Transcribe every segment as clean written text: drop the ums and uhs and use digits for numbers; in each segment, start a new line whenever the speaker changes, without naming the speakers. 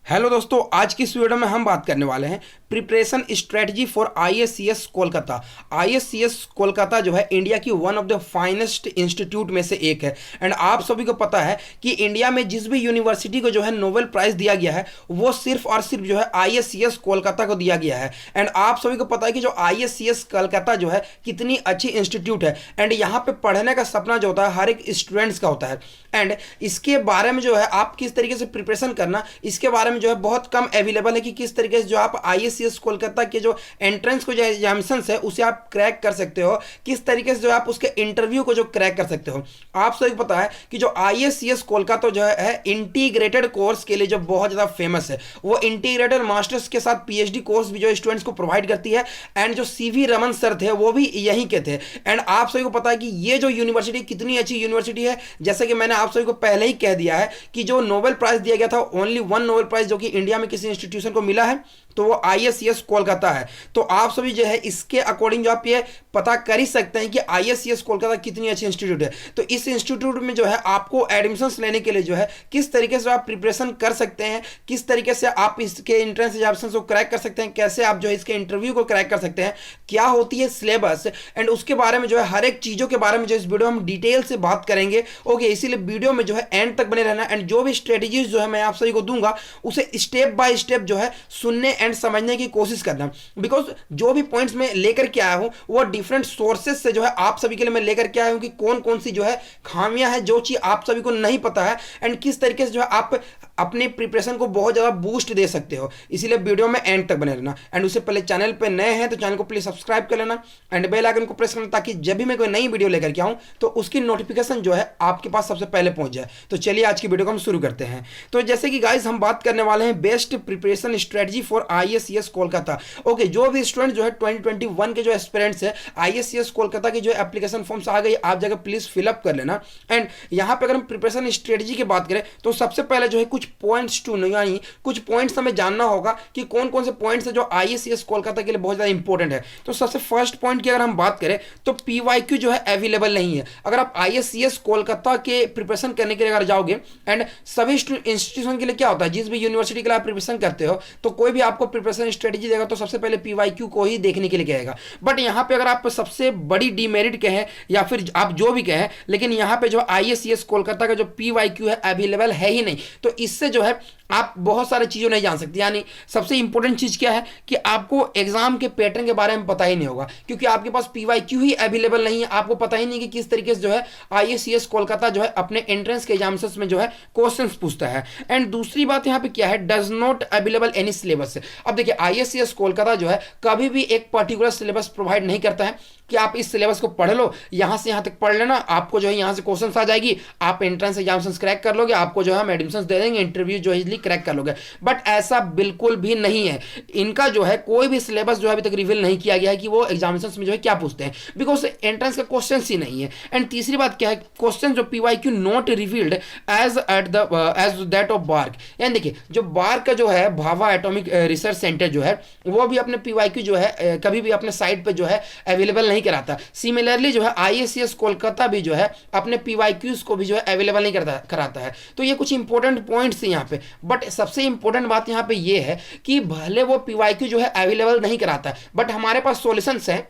Hello दोस्तों, आज की इस वीडियो में हम बात करने वाले हैं preparation strategy for ISCS Kolkata. ISCS Kolkata जो है इंडिया की one of the finest institute में से एक है। एंड आप सभी को पता है कि इंडिया में जिस भी यूनिवर्सिटी को जो है नोबेल प्राइज दिया गया है वो सिर्फ और सिर्फ जो है आईएससीएस कोलकाता को दिया गया है। एंड आप सभी को पता है कि जो आईएससीएस कोलकाता जो है कितनी अच्छी इंस्टीट्यूट है। एंड यहाँ पे पढ़ने का सपना जो होता है हर एक स्टूडेंट्स का होता है। एंड इसके बारे में जो है आप किस तरीके से प्रिपरेशन करना, इसके बारे में जो है बहुत कम अवेलेबल है कि किस तरीके से जो आप आईएससीएस कोलकाता के जो एंट्रेंस को जो एग्जामिनेशंस है उसे आप क्रैक कर सकते हो, किस तरीके से जो आप उसके इंटरव्यू को जो क्रैक कर सकते हो। आप सभी को पता है कि जो आईएससीएस कोलकाता जो है इंटीग्रेटेड कोर्स के लिए जो बहुत ज़्यादा फेमस है, वो इंटीग्रेटेड मास्टर्स के साथ पीएचडी कोर्स भी जो स्टूडेंट्स को प्रोवाइड करती है। एंड जो सीवी रमन सर थे वो भी यहीं के थे। एंड आप सभी को पता है कि ये जो यूनिवर्सिटी कितनी अच्छी यूनिवर्सिटी है। जैसे कि मैंने आप सभी को पहले ही कह दिया है कि जो नोबेल प्राइज दिया गया था, ओनली वन नोबेल प्राइज जो कि इंडिया में किसी इंस्टीट्यूशन को मिला है तो वो आईएससीएस कोलकाता है। तो आप सभी जो है इसके अकॉर्डिंग जो आप ये पता कर ही सकते हैं कि आईएससीएस कोलकाता कितनी अच्छी इंस्टीट्यूट है। तो इस इंस्टीट्यूट में जो है आपको एडमिशंस लेने के लिए जो है किस तरीके से आप प्रिपरेशन कर सकते हैं, किस तरीके से आप इसके एंट्रेंस एग्जामिनेशन को क्रैक कर सकते हैं, कैसे आप जो है इसके इंटरव्यू को क्रैक कर सकते हैं, क्या होती है सिलेबस, एंड उसके बारे में जो है हर एक चीज़ों के बारे में जो इस वीडियो हम डिटेल से बात करेंगे। ओके, इसीलिए वीडियो में जो है एंड तक बने रहना। एंड जो भी स्ट्रेटेजीज जो है मैं आप सभी को दूंगा उसे स्टेप बाय स्टेप जो है सुनने एंड समझने की कोशिश करना। बिकॉज जो भी पॉइंट्स मैं लेकर के आया हूं वो डिफरेंट सोर्सेज से जो है आप सभी के लिए मैं लेकर के आया हूं कि कौन कौन सी जो है खामियां है, जो चीज आप सभी को नहीं पता है, एंड किस तरीके से जो है आप अपने प्रिपरेशन को बहुत ज़्यादा बूस्ट दे सकते हो। इसीलिए वीडियो में एंड तक बने रहना। एंड उससे पहले चैनल पे नए हैं तो चैनल को प्लीज सब्सक्राइब कर लेना एंड बेल आइकन को प्रेस करना ताकि जब भी मैं कोई नई वीडियो लेकर के आऊं तो उसकी नोटिफिकेशन जो है आपके पास सबसे पहले पहुंच जाए। तो चलिए आज की वीडियो को हम शुरू करते हैं। तो जैसे कि गाइस हम बात करने वाले हैं best preparation strategy for ISCS Kolkata. Okay, जो भी स्टूडेंट जो है 2021 के जो एस्पिरेंट्स है आईएससीएस कोलकाता की जो एप्लीकेशन फॉर्म्स आ गई, आप जगह प्लीज फिलअप कर लेना। एंड यहाँ पे अगर हम प्रिपरेशन स्ट्रेटजी की बात करें तो सबसे पहले जो है कुछ पॉइंट्स टू यानी कुछ पॉइंट्स हमें जानना होगा कि कौन कौन से पॉइंट्स है जो आईएससीएस कोलकाता के लिए बहुत ज्यादा इंपॉर्टेंट है। तो सबसे फर्स्ट पॉइंट की अगर हम बात करें तो पीवाईक्यू जो है अवेलेबल नहीं है। अगर आप आईएससीएस कोलकाता के प्रिपरेशन करने के लिए अगर जाओगे, एंड सभी इंस्टीट्यूशन के लिए क्या होता है, जिस भी यूनिवर्सिटी के लिए आप प्रिपरेशन करते हो तो कोई भी आपको प्रिपरेशन स्ट्रेटजी देगा तो सबसे पहले पीवाईक्यू को ही देखने के लिए कहेगा। बट यहाँ पे अगर आप सबसे बड़ी डीमेरिट कहें या फिर आप जो भी कहें, लेकिन यहाँ पे जो आईएससीएस कोलकाता का जो पीवाईक्यू है अवेलेबल है ही नहीं। तो इससे जो है आप बहुत सारी चीज़ें नहीं जान सकते। यानी सबसे इंपॉर्टेंट चीज़ क्या है कि आपको एग्जाम के पैटर्न के बारे में पता ही नहीं होगा, क्योंकि आपके पास पीवाईक्यू ही अवेलेबल नहीं है। आपको पता ही नहीं कि किस तरीके से जो है आईएससीएस कोलकाता जो है अपने एंट्रेंस के एग्जामिनेशंस में जो है क्वेश्चंस पूछता है। एंड दूसरी बात यहाँ पे क्या है, does not available any syllabus. अब देखिए आईएससीएस कोलकाता जो है कभी भी एक पर्टिकुलर सिलेबस प्रोवाइड नहीं करता है कि आप इस सिलेबस को पढ़ लो, यहाँ से यहाँ तक पढ़ लेना, आपको जो है यहाँ से क्वेश्चंस आ जाएगी, आप एंट्रेंस एग्जामिनेशंस क्रैक कर लोगे, आपको जो है हम एडमिशंस दे देंगे, इंटरव्यू जो है इजीली क्रैक कर लोगे। बट ऐसा बिल्कुल भी नहीं है। इनका जो है कोई भी सिलेबस जो है अभी तक रिवील नहीं किया गया है कि वो एग्जामिनेशंस में जो है क्या पूछते हैं, बिकॉज एंट्रेंस का क्वेश्चन ही नहीं है। एंड तीसरी बात क्या है, क्वेश्चन जो PYQ not revealed as that of BARC. यानी देखिए जो बार्क का जो है भाभा एटॉमिक रिसर्च सेंटर जो है वो भी अपने पीवाईक्यू जो है कभी भी अपने साइट पे जो है अवेलेबल नहीं कराता। सिमिलरली जो है आईएससीएस कोलकाता भी जो है अपने पीवाईक्यूज को भी जो है अवेलेबल नहीं कराता है। तो ये कुछ इंपॉर्टेंट पॉइंट्स हैं यहाँ पे। बट सबसे इंपॉर्टेंट बात यहाँ पे ये है कि भले वो पीवाईक्यू जो है अवेलेबल नहीं कराता है, बट हमारे पास सॉल्यूशंस है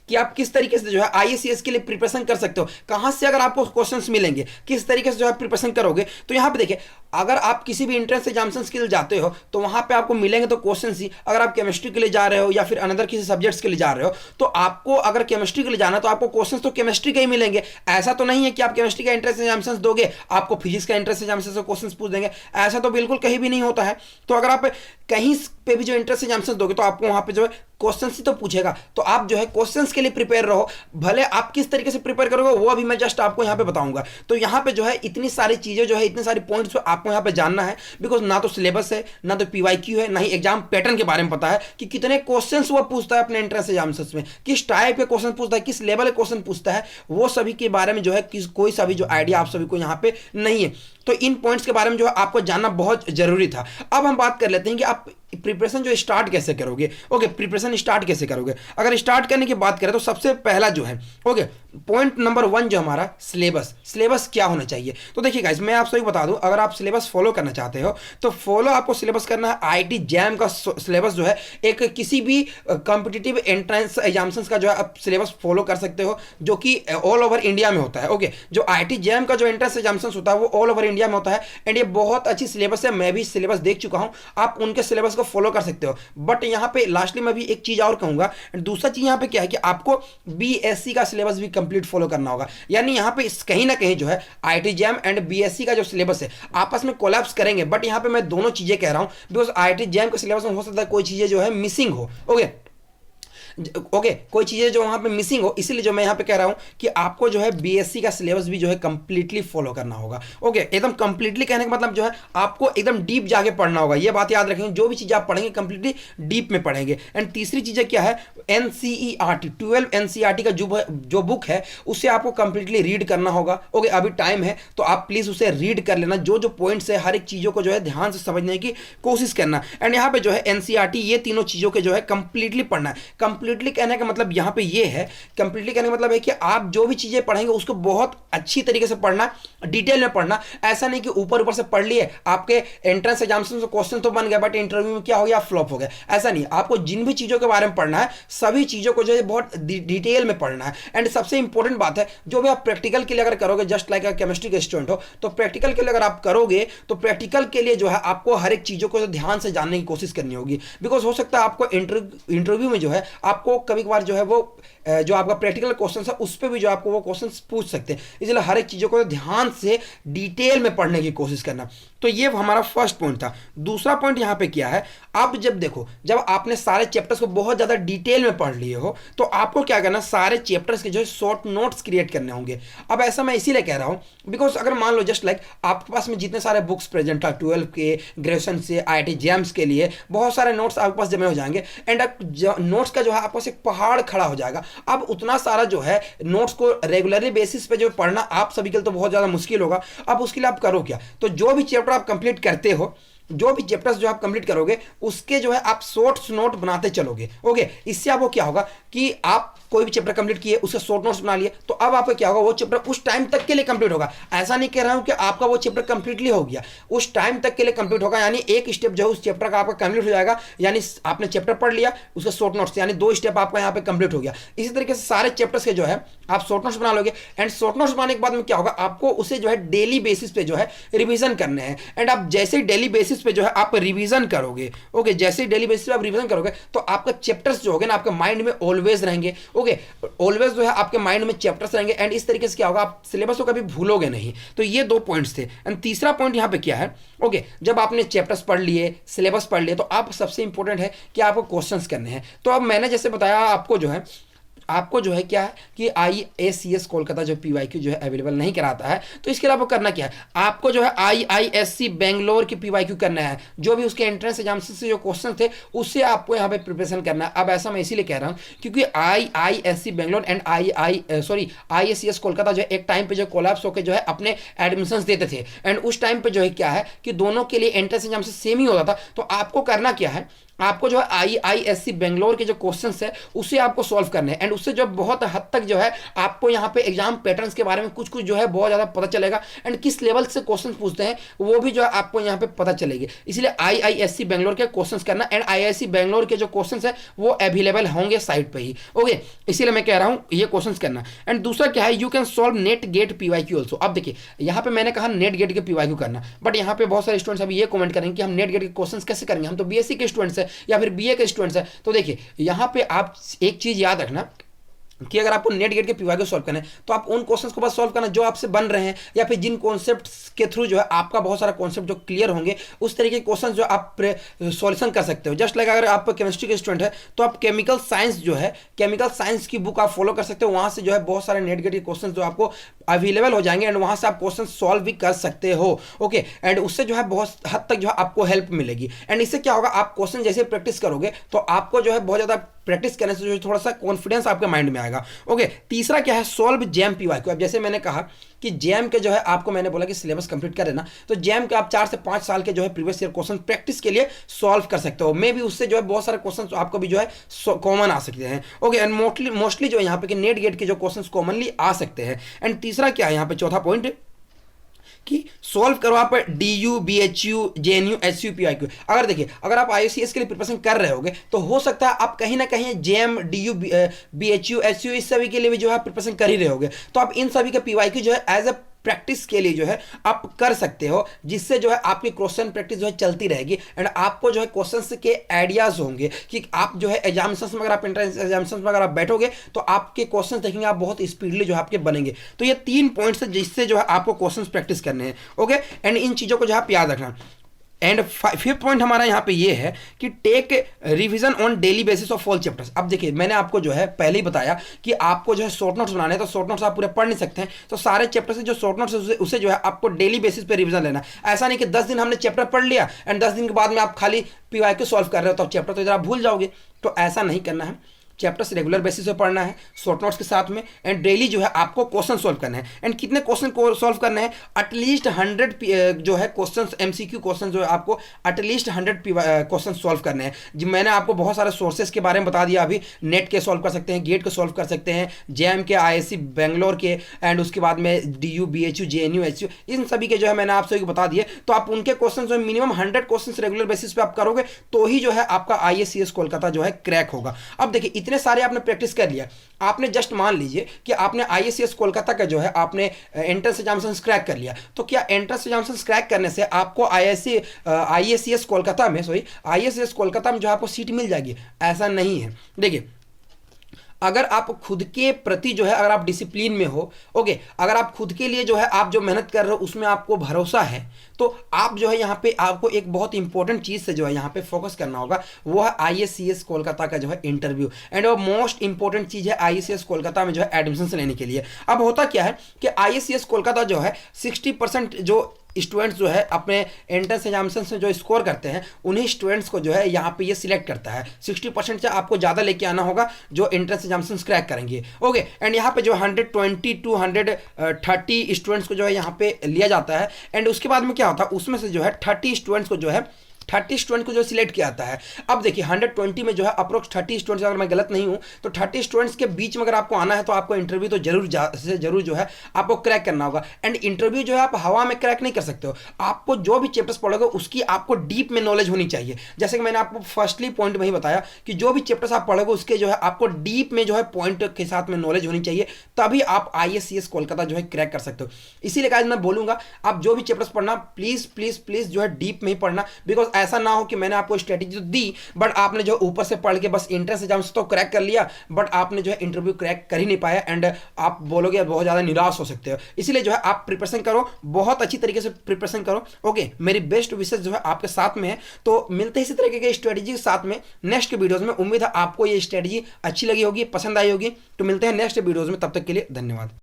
कि आप किस तरीके से जो है आईएससीएस के लिए प्रिपरेशन कर सकते हो, कहां से अगर आपको क्वेश्चंस मिलेंगे, किस तरीके से जो है प्रिपरेशन करोगे। तो यहां पे देखिए अगर आप किसी भी एंट्रेंस एग्जामिनेशन के लिए जाते हो तो वहां पे आपको मिलेंगे तो क्वेश्चंस ही। अगर आप केमिस्ट्री के लिए जा रहे हो या फिर अनदर किसी सब्जेक्ट्स के लिए जा रहे हो तो आपको अगर केमिस्ट्री के लिए जाना तो आपको क्वेश्चंस तो केमिस्ट्री के ही मिलेंगे। ऐसा तो नहीं है कि आप केमिस्ट्री का एंट्रेंस एग्जामिनेशन दोगे आपको फिजिक्स का एंट्रेंस एग्जामिनेशन से क्वेश्चंस पूछ देंगे, ऐसा तो बिल्कुल कहीं भी नहीं होता है। तो अगर आप कहीं पे भी जो एंट्रेंस एग्जामिनेशन दोगे तो आपको वहां पे जो है क्वेश्चंस ही तो पूछेगा। तो आप जो है क्वेश्चंस के लिए प्रिपेयर रहो। भले आप किस तरीके से प्रिपेयर करोगे वो अभी मैं जस्ट आपको यहाँ पे बताऊंगा। तो यहाँ पे जो है इतनी सारी चीजें जो है इतने सारे पॉइंट्स आपको यहाँ पे जानना है, बिकॉज ना तो सिलेबस है, ना तो पीवाईक्यू है, ना ही एग्जाम पैटर्न के बारे में पता है कि कितने क्वेश्चंस वो पूछता है अपने एंट्रेंस एग्जामिनेशंस में, किस टाइप के क्वेश्चन पूछता है, किस लेवल के क्वेश्चन पूछता है, वो सभी के बारे में जो है कोई सा भी जो आइडिया आप सभी को यहाँ पे नहीं है। तो इन पॉइंट्स के बारे में जो है आपको जानना बहुत जरूरी था। अब हम बात कर लेते हैं कि आप प्रिपरेशन जो स्टार्ट कैसे करोगे। ओके, प्रिपरेशन स्टार्ट कैसे करोगे, अगर स्टार्ट करने की बात करें तो सबसे पहला जो है, ओके, पॉइंट नंबर 1 जो हमारा सिलेबस क्या होना चाहिए। तो देखिए गाइस, मैं आप सभी बता दूं, अगर आप सिलेबस फॉलो करना चाहते हो तो फॉलो आपको सिलेबस करना है आईआईटी जैम का सिलेबस जो है, एक किसी भी कॉम्पिटिटिव एंट्रेंस एग्जामिनेशंस का जो है आप सिलेबस फॉलो कर सकते हो, जो कि ऑल ओवर इंडिया में होता है। ओके, जो आईआईटी जैम का जो एंट्रेंस एग्जामिनेशंस होता है वो ऑल ओवर इंडिया में होता है, एंड ये बहुत अच्छी सिलेबस है, मैं भी सिलेबस देख चुका हूं, आप उनके सिलेबस को फॉलो कर सकते हो। बट यहाँ पे लास्टली मैं भी एक चीज और कहूंगा, दूसरा चीज यहाँ पे क्या है कि आपको बीएससी का सिलेबस भी कंप्लीट फॉलो करना होगा। यानी यहाँ पे कहीं ना कहीं जो है आईआईटी जैम एंड बीएससी का जो सिलेबस है आपस में कोलैप्स करेंगे, बट यहाँ पे मैं दोनों चीजें कह रहा हूं बिकॉज आईआईटी जैम के सिलेबस में हो सकता है कोई चीजें जो है मिसिंग हो। ओके, कोई चीज़ें जो वहाँ पे मिसिंग हो, इसीलिए जो मैं यहाँ पे कह रहा हूँ कि आपको जो है बीएससी का सिलेबस भी जो है कंप्लीटली फॉलो करना होगा। ओके, एकदम कंप्लीटली कहने का मतलब जो है आपको एकदम डीप जाके पढ़ना होगा, ये बात याद रखेंगे, जो भी चीज़ आप पढ़ेंगे कंप्लीटली डीप में पढ़ेंगे। एंड तीसरी चीज़ें क्या है, एनसीईआरटी 12 एनसीईआरटी का जो बुक है उसे आपको कंप्लीटली रीड करना होगा। ओके, अभी टाइम है तो आप प्लीज़ उसे रीड कर लेना, जो पॉइंट्स है हर एक चीज़ों को जो है ध्यान से समझने की कोशिश करना। एंड यहाँ पे जो है एनसीईआरटी ये तीनों चीज़ों के जो है कंप्लीटली पढ़ना है। कंप्लीटली कहने का मतलब यहाँ पे ये है, कंप्लीटली कहने का मतलब है कि आप जो भी चीजें पढ़ेंगे उसको बहुत अच्छी तरीके से पढ़ना, डिटेल में पढ़ना। ऐसा नहीं कि ऊपर से पढ़ लिए, आपके एंट्रेंस एग्जामिनेशन से क्वेश्चन तो बन गया बट इंटरव्यू में क्या हो गया, फ्लॉप हो गया, ऐसा नहीं। आपको जिन भी चीजों के बारे में पढ़ना है सभी चीजों को जो है बहुत डिटेल में पढ़ना है। एंड सबसे इंपॉर्टेंट बात है, जो भी आप प्रैक्टिकल के लिए अगर करोगे, जस्ट लाइक केमिस्ट्री के स्टूडेंट हो तो प्रैक्टिकल के लिए अगर आप करोगे तो प्रैक्टिकल के लिए जो है आपको हर एक चीजों को ध्यान से जानने की कोशिश करनी होगी। बिकॉज हो सकता है आपको इंटरव्यू में जो है आपको कभी कभार जो है वो जो आपका प्रैक्टिकल क्वेश्चन है उस पर भी जो आपको वो क्वेश्चन पूछ सकते हैं, इसलिए हर एक चीज़ों को ध्यान से डिटेल में पढ़ने की कोशिश करना। तो ये हमारा फर्स्ट पॉइंट था। दूसरा पॉइंट यहाँ पे क्या है, अब जब देखो, जब आपने सारे चैप्टर्स को बहुत ज़्यादा डिटेल में पढ़ लिए हो तो आपको क्या करना, सारे चैप्टर्स के जो है शॉर्ट नोट्स क्रिएट करने होंगे। अब ऐसा मैं इसीलिए कह रहा हूँ बिकॉज अगर मान लो जस्ट लाइक आपके पास में जितने सारे बुक्स प्रेजेंट था 12 के, ग्रेजुएशन से, आईआईटी जेम्स के लिए बहुत सारे नोट्स आपके पास जमे हो जाएंगे, एंड नोट्स का जो है आपके पास एक पहाड़ खड़ा हो जाएगा। अब उतना सारा जो है नोट्स को रेगुलरली बेसिस पे जो पढ़ना आप सभी के लिए तो बहुत ज़्यादा मुश्किल होगा। अब उसके लिए आप करो क्या, तो जो भी चैप्टर आप कंप्लीट करते हो, जो भी चैप्टर्स जो आप कंप्लीट करोगे उसके जो है आप शॉर्ट्स नोट बनाते चलोगे। ओके, इससे आपको क्या होगा कि आप कोई भी चैप्टर कंप्लीट किए उसके शॉर्ट नोट्स बना लिए, तो अब आपको क्या होगा, वो चैप्टर उस टाइम तक के लिए कंप्लीट होगा। ऐसा नहीं कह रहा हूं कि आपका वो चैप्टर कंप्लीटली हो गया, उस टाइम तक के लिए कंप्लीट होगा, यानी एक स्टेप जो है उस चैप्टर का आपका कंप्लीट हो जाएगा। यानी आपने चैप्टर पढ़ लिया, उसके शॉर्ट नोट्स, यानी 2 स्टेप आपका यहाँ पे कंप्लीट हो गया। इसी तरीके से सारे चैप्टर्स के जो है आप शॉर्ट नोट्स बना लोगे, एंड शॉर्ट नोट्स बनाने के बाद में क्या होगा, आपको उसे जो है डेली बेसिस पे जो है रिवीजन करने हैं। एंड आप जैसे डेली बेसिस पे जो है आप रिवीजन करोगे, ओके, जैसे डेली बेसिस पे आप रिवीजन करोगे तो आपका चैप्टर्स जो होंगे ना आपके माइंड में ऑलवेज रहेंगे। ओके, ऑलवेज जो है आपके माइंड में चैप्टर्स रहेंगे, एंड इस तरीके से क्या होगा, आप सिलेबस को कभी भूलोगे नहीं। तो ये 2 पॉइंट्स थे। एंड तीसरा पॉइंट यहाँ पे क्या है, ओके, जब आपने चैप्टर्स पढ़ लिए, सिलेबस पढ़ लिए, तो आप सबसे इंपॉर्टेंट है कि आपको क्वेश्चंस करने हैं। तो अब मैंने जैसे बताया आपको जो है क्या है कि IACS कोलकाता जो PYQ जो है अवेलेबल नहीं कराता है, तो इसके लिए आपको करना क्या है, आपको जो है IISc बेंगलोर की PYQ करना है। जो भी उसके एंट्रेंस एग्जाम से जो क्वेश्चन थे उससे आपको यहाँ पे प्रिपरेशन करना है। अब ऐसा मैं इसीलिए कह रहा हूँ क्योंकि IISc Bangalore and IACS Kolkata जो है एक टाइम पे जो कोलैप्स होकर जो है अपने एडमिशंस देते थे, एंड उस टाइम पे जो है क्या है कि दोनों के लिए एंट्रेंस एग्जाम से सेम ही होता था। तो आपको करना क्या है, आपको जो है IISc बेंगलोर के जो क्वेश्चंस है उसे आपको सॉल्व करने हैं, एंड उससे जो बहुत हद तक जो है आपको यहाँ पे एग्जाम पैटर्न्स के बारे में कुछ जो है बहुत ज़्यादा पता चलेगा, एंड किस लेवल से क्वेश्चंस पूछते हैं वो भी जो है आपको यहाँ पे पता चलेगी। इसलिए IISc बेंगलोर के क्वेश्चंस करना, एंड IISc बेंगलोर के जो क्वेश्चंस है वो अवेलेबल होंगे साइट पर ही। ओके, इसीलिए मैं कह रहा हूँ ये क्वेश्चंस करना। एंड दूसरा क्या है, you can solve NET GATE PYQ also. अब देखिए यहाँ पे मैंने कहा नेट गेट के PYQ करना, बट यहाँ पे बहुत सारे स्टूडेंट्स अभी ये कमेंट करेंगे कि हम नेट गेट के क्वेश्चन कैसे करेंगे, हम तो BSc के स्टूडेंट्स हैं या फिर BA के स्टूडेंट्स हैं। तो देखिए यहाँ पे आप एक चीज याद रखना कि अगर आपको नेट गेट के PYQ सॉल्व करना है तो आप उन क्वेश्चंस को बस सॉल्व करना जो आपसे बन रहे हैं, या फिर जिन कॉन्सेप्ट्स के थ्रू जो है आपका बहुत सारा कॉन्सेप्ट जो क्लियर होंगे उस तरीके के क्वेश्चंस जो आप सॉल्यूशन कर सकते हो। जस्ट लाइक अगर आप केमिस्ट्री के स्टूडेंट है तो आप केमिकल साइंस जो है, केमिकल साइंस की बुक आप फॉलो कर सकते हो, वहां से जो है बहुत सारे नेट गेट के क्वेश्चन जो आपको अवेलेबल हो जाएंगे, एंड वहां से आप क्वेश्चन सॉल्व भी कर सकते हो। ओके, एंड उससे जो है बहुत हद तक जो है आपको हेल्प मिलेगी। एंड इससे क्या होगा, आप क्वेश्चन जैसे प्रैक्टिस करोगे तो आपको जो है बहुत ज़्यादा प्रैक्टिस करने से जो थोड़ा सा कॉन्फिडेंस आपके माइंड में आएगा। जाएगा। ओके, तीसरा क्या है, सॉल्व जैम पीवाईक्यू। अब जैसे मैंने कहा कि जैम के जो है आपको मैंने बोला कि सिलेबस कंप्लीट कर देना, तो जैम के आप 4 से 5 साल के जो है प्रीवियस ईयर क्वेश्चन प्रैक्टिस के लिए सॉल्व कर सकते हो। मे भी उससे जो है बहुत सारे क्वेश्चन आपको भी जो है कॉमन आ सकते हैं। ओके, एंड मोस्टली जो है यहाँ पे कि नेट गेट के जो क्वेश्चन कॉमनली आ सकते हैं। एंड तीसरा क्या है यहाँ पे, चौथा पॉइंट कि सॉल्व करो आप DU BHU JNU SU PIQ। अगर देखिए, अगर आप IACS के लिए प्रिपरेशन कर रहे होगे तो हो सकता है आप कहीं ना कहीं JM DU BHU SU इस सभी के लिए भी जो है प्रिपरेशन कर ही रहे होगे, तो आप इन सभी का PYQ जो है एज अ प्रैक्टिस के लिए जो है आप कर सकते हो, जिससे जो है आपकी क्वेश्चन प्रैक्टिस जो है चलती रहेगी एंड आपको जो है क्वेश्चंस के आइडियाज होंगे कि आप जो है एग्जामिनेशन में, अगर आप एंट्रेंस एग्जामिनेशन में अगर आप बैठोगे तो आपके क्वेश्चंस देखेंगे आप बहुत स्पीडली जो है आपके बनेंगे। तो ये 3 पॉइंट्स है जिससे जो है आपको क्वेश्चंस प्रैक्टिस करने हैं। ओके, एंड इन चीज़ों को जो है आप याद रखना। एंड 5th पॉइंट हमारा यहाँ पे ये है कि take revision on daily basis of all chapters. अब देखिए, मैंने आपको जो है पहले ही बताया कि आपको जो है शॉर्ट नोट्स बनाने हैं, तो शॉर्ट नोट्स आप पूरे पढ़ नहीं सकते हैं, तो सारे चैप्टर से जो शॉर्ट नोट्स है उसे जो है आपको डेली बेसिस पे रिवीजन लेना। ऐसा नहीं कि 10 दिन हमने चैप्टर पढ़ लिया एंड 10 दिन के बाद में आप खाली PYQ सॉल्व कर रहे हो, तो चैप्टर तो इधर आप भूल जाओगे। तो ऐसा नहीं करना है, चैप्टर्स रेगुलर बेसिस पे पढ़ना है शॉर्ट नोट्स के साथ में, एंड डेली जो है आपको क्वेश्चन सॉल्व करना है। एंड कितने क्वेश्चन को सॉल्व करना है, एटलीस्ट 100 जो है क्वेश्चन MCQ क्वेश्चन जो है आपको एटलीस्ट 100 क्वेश्चन सॉल्व करने हैं। जी, मैंने आपको बहुत सारे सोर्सेज के बारे में बता दिया अभी, नेट के सॉल्व कर सकते हैं, गेट के सॉल्व कर सकते हैं, JAM के, IISc बेंगलोर के, एंड उसके बाद में DU BHU JNU SU, इन सभी के जो है मैंने आप सभी को बता दिए। तो आप उनके क्वेश्चन जो है मिनिमम 100 क्वेश्चन रेगुलर बेसिस पे आप करोगे तो ही जो है आपका IACS कोलकाता जो है क्रैक होगा। अब देखिए, इतने सारे आपने प्रैक्टिस कर लिया, आपने जस्ट मान लीजिए कि आपने IACS कोलकाता का जो है आपने एंट्रेंस एग्जामिनेशन क्रैक कर लिया, तो क्या एंट्रेंस एग्जामिनेशन क्रैक करने से आपको IACS कोलकाता में IACS कोलकाता में जो आपको सीट मिल जाएगी? ऐसा नहीं है। देखिए, अगर आप खुद के प्रति जो है अगर आप डिसिप्लिन में हो, ओके, अगर आप खुद के लिए जो है आप जो मेहनत कर रहे हो उसमें आपको भरोसा है, तो आप जो है यहाँ पे आपको एक बहुत इंपॉर्टेंट चीज़ से जो है यहाँ पे फोकस करना होगा, वो है IACS कोलकाता का जो है इंटरव्यू। एंड वो मोस्ट इंपॉर्टेंट चीज़ है IACS कोलकाता में जो है एडमिशन लेने के लिए। अब होता क्या है कि IACS कोलकाता जो है 60% जो स्टूडेंट्स जो है अपने एंट्रेंस एग्जामिनेशन से जो स्कोर करते हैं उन्हीं स्टूडेंट्स को जो है यहाँ पे ये सिलेक्ट करता है। 60% से आपको ज़्यादा लेके आना होगा जो एंट्रेंस एग्जामिनेशन क्रैक करेंगे। ओके, एंड यहाँ पे जो 120 to 130 स्टूडेंट्स को जो है यहाँ पे लिया जाता है। एंड उसके बाद में क्या होता है, उसमें से जो है 30 स्टूडेंट्स को जो है 30 स्टूडेंट को जो सिलेक्ट किया जाता है। अब देखिए, 120 में जो है अप्रोक्स 30 स्टूडेंट्स, अगर मैं गलत नहीं हूं तो 30 स्टूडेंट्स के बीच में अगर आपको आना है तो आपको इंटरव्यू तो जरूर जो है आपको क्रैक करना होगा। एंड इंटरव्यू जो है आप हवा में क्रैक नहीं कर सकते हो, आपको जो भी चैप्टर्स पढ़ोगे उसकी आपको डीप में नॉलेज होनी चाहिए। जैसे कि मैंने आपको फर्स्टली पॉइंट में ही बताया कि जो भी चैप्टर्स आप पढ़ोगे उसके जो है आपको डीप में जो है पॉइंट के साथ में नॉलेज होनी चाहिए, तभी आप IACS कोलकाता जो है क्रैक कर सकते हो। इसीलिए गाइस मैं बोलूंगा आप जो भी चैप्टर्स पढ़ना प्लीज प्लीज प्लीज जो है डीप में ही पढ़ना, बिकॉज ऐसा ना हो कि मैंने आपको स्ट्रेटेजी तो दी बट आपने जो ऊपर से पढ़ के बस एंट्रेंस एग्जाम से तो क्रैक कर लिया बट आपने जो है इंटरव्यू क्रैक कर ही नहीं पाया एंड आप बोलोगे बहुत ज़्यादा निराश हो सकते हो। इसीलिए जो है आप प्रिपरेशन करो, बहुत अच्छी तरीके से प्रिपरेशन करो। ओके, मेरी बेस्ट विशेष जो है आपके साथ में है। तो मिलते हैं इसी तरीके के स्ट्रेटेजी के साथ में नेक्स्ट वीडियोज में। उम्मीद है आपको ये स्ट्रेटेजी अच्छी लगी होगी, पसंद आई होगी। तो मिलते हैं नेक्स्ट वीडियोज में, तब तक के लिए धन्यवाद।